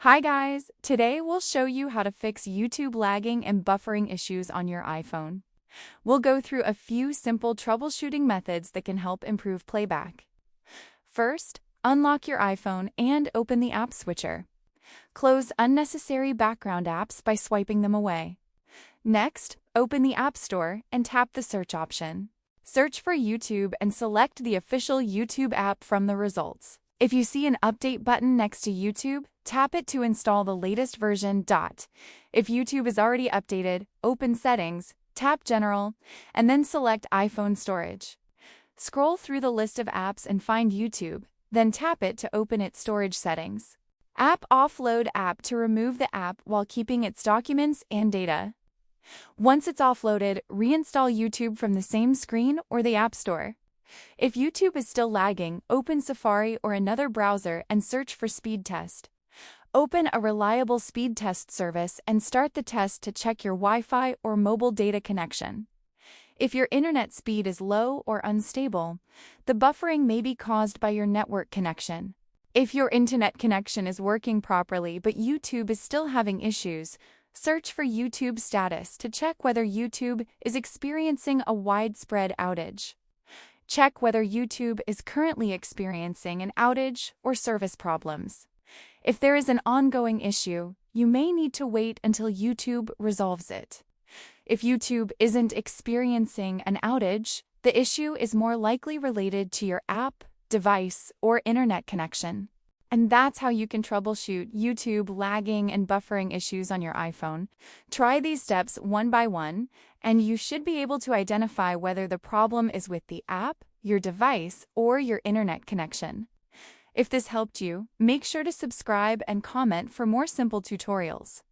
Hi guys! Today we'll show you how to fix YouTube lagging and buffering issues on your iPhone. We'll go through a few simple troubleshooting methods that can help improve playback. First, unlock your iPhone and open the app switcher. Close unnecessary background apps by swiping them away. Next, open the App Store and tap the search option. Search for YouTube and select the official YouTube app from the results. If you see an update button next to YouTube, tap it to install the latest version. If YouTube is already updated, open Settings, tap General, and then select iPhone Storage. Scroll through the list of apps and find YouTube, then tap it to open its storage settings. App Offload app to remove the app while keeping its documents and data. Once it's offloaded, reinstall YouTube from the same screen or the App Store. If YouTube is still lagging, open Safari or another browser and search for speed test. Open a reliable speed test service and start the test to check your Wi-Fi or mobile data connection. If your internet speed is low or unstable, the buffering may be caused by your network connection. If your internet connection is working properly but YouTube is still having issues, search for YouTube status to check whether YouTube is experiencing a widespread outage. Check whether YouTube is currently experiencing an outage or service problems. If there is an ongoing issue, you may need to wait until YouTube resolves it. If YouTube isn't experiencing an outage, the issue is more likely related to your app, device, or internet connection. And that's how you can troubleshoot YouTube lagging and buffering issues on your iPhone. Try these steps one by one, and you should be able to identify whether the problem is with the app, your device, or your internet connection. If this helped you, make sure to subscribe and comment for more simple tutorials.